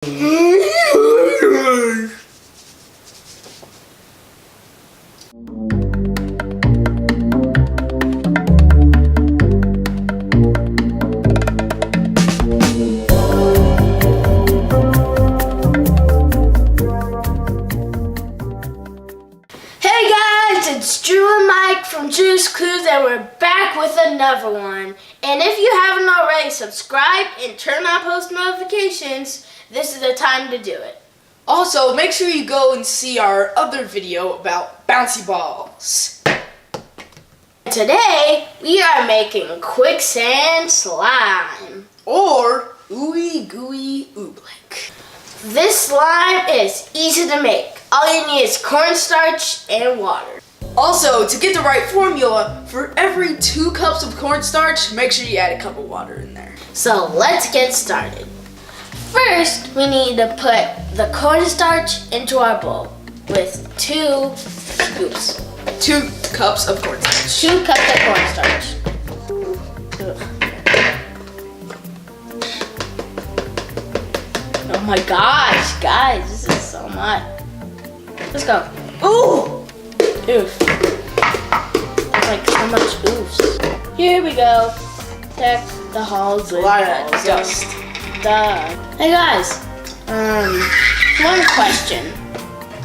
It's Drew and Mike from Drew's Clues, and we're back with another one. And if you haven't already subscribed and turned on post notifications, this is the time to do it. Also, make sure you go and see our other video about bouncy balls. Today, we are making quicksand slime. Or ooey gooey oobleck. This slime is easy to make. All you need is cornstarch and water. Also, to get the right formula, for every 2 cups of cornstarch, make sure you add a cup of water in there. So let's get started. First, we need to put the cornstarch into our bowl with 2 scoops. 2 cups of cornstarch. 2 cups of cornstarch. Oh my gosh, guys, this is so much. Let's go. Ooh! Oof. That's like so much oofs. Here we go. Deck the halls with dust. Hey guys, one question.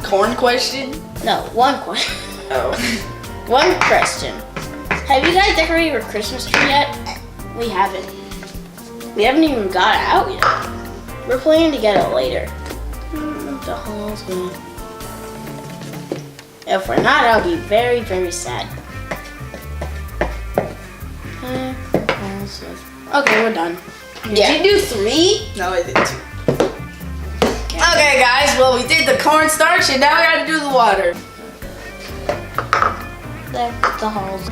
Corn question? No, one question. Oh. One question. Have you guys decorated your Christmas tree yet? We haven't. We haven't even got it out yet. We're planning to get it later. The halls with. If we're not, I'll be very, very sad. Okay, we're done. Did you do 3? No, I did 2. Okay, guys, well, we did the cornstarch, and now we gotta do the water. The halls.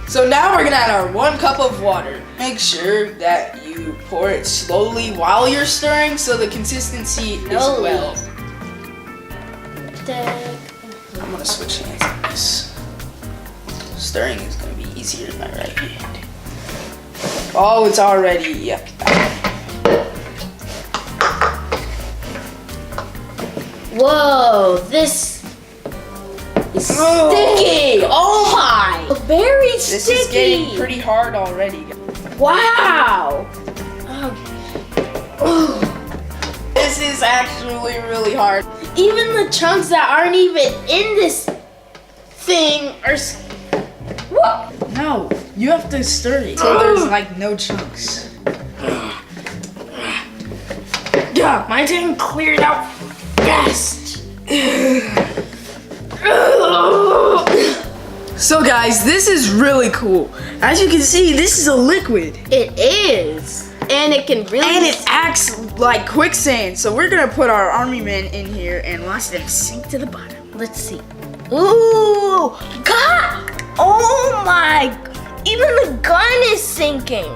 So now we're gonna add our 1 cup of water. Make sure that you pour it slowly while you're stirring so the consistency is well. I'm gonna switch hands on this. Stirring is gonna be easier in my right hand. Oh, it's already yucked out. Whoa, this is sticky. Oh my, very sticky. This is getting pretty hard already. Wow. Oh. This is actually really hard. Even the chunks that aren't even in this thing are. What? No, you have to stir it so there's like no chunks. Yeah, mine's getting cleared out fast. So guys, this is really cool. As you can see, this is a liquid. It is. And it can really. And it acts like quicksand. So we're gonna put our army men in here and watch them sink to the bottom. Let's see. Ooh, God! Oh my! Even the gun is sinking.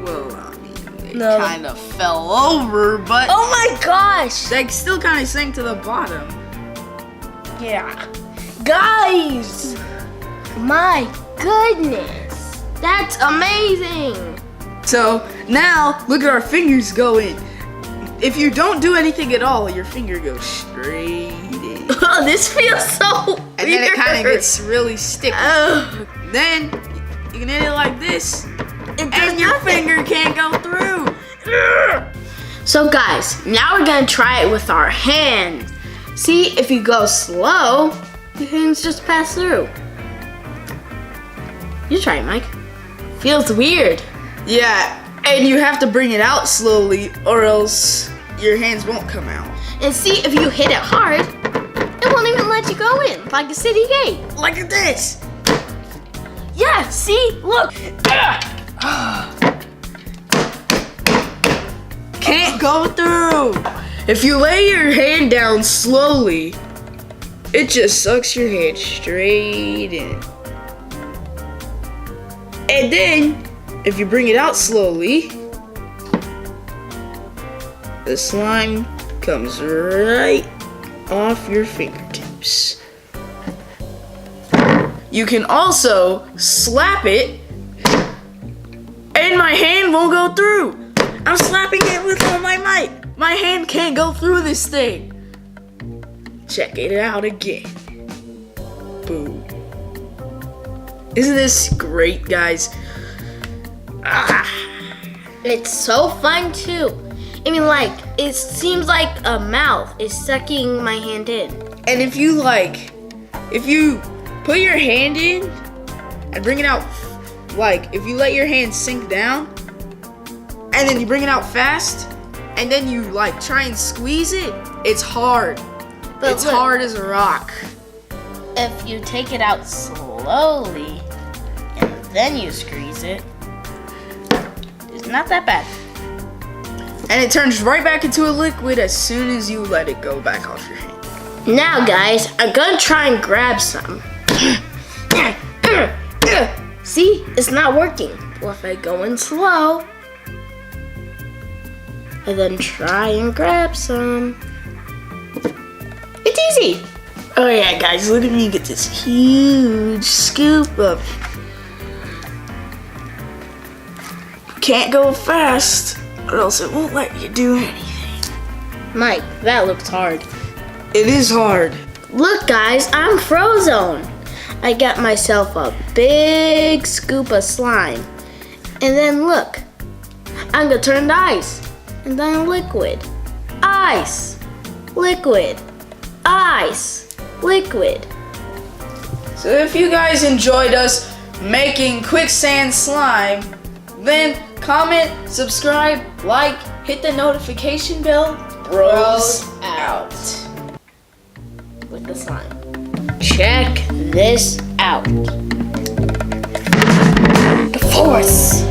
Well, I mean, they No. kind of fell over, but Oh my gosh! they still kind of sank to the bottom. Yeah. Guys! My goodness! That's amazing! So now look at our fingers go in. If you don't do anything at all, your finger goes straight in. Oh, this feels so weird. And then it kind of gets really sticky. Then you can hit it like this, and your finger can't go through. So guys, now we're gonna try it with our hands. See, if you go slow, your hands just pass through. You try it, Mike. Feels weird. Yeah, and you have to bring it out slowly or else your hands won't come out. And see, if you hit it hard, it won't even let you go in, like a city gate. Like this. Yeah, see, look. Can't go through. If you lay your hand down slowly, it just sucks your hand straight in. And then, if you bring it out slowly, the slime comes right off your fingertips. You can also slap it, and my hand won't go through. I'm slapping it with all my might. My hand can't go through this thing. Check it out again. Boom. Isn't this great, guys? Ah. It's so fun too. I mean, like, it seems like a mouth is sucking my hand in. And if you put your hand in and bring it out, like, if you let your hand sink down and then you bring it out fast and then you, like, try and squeeze it, it's hard. But it's look, hard as a rock. if you take it out slowly and then you squeeze it, it's not that bad. And it turns right back into a liquid as soon as you let it go back off your hand. Now, guys, I'm gonna try and grab some. See, it's not working. Well, if I go in slow, and then try and grab some, it's easy. Oh yeah, guys, look at me get this huge scoop of. Can't go fast, or else it won't let you do anything. Mike, that looks hard. It is hard. Look, guys, I'm Frozone. I got myself a big scoop of slime. And then look, I'm gonna turn to ice. And then liquid. Ice. Liquid. Ice. Liquid. So if you guys enjoyed us making quicksand slime, then comment, subscribe, like, hit the notification bell. Bros out. With the slime. Check this out. The force.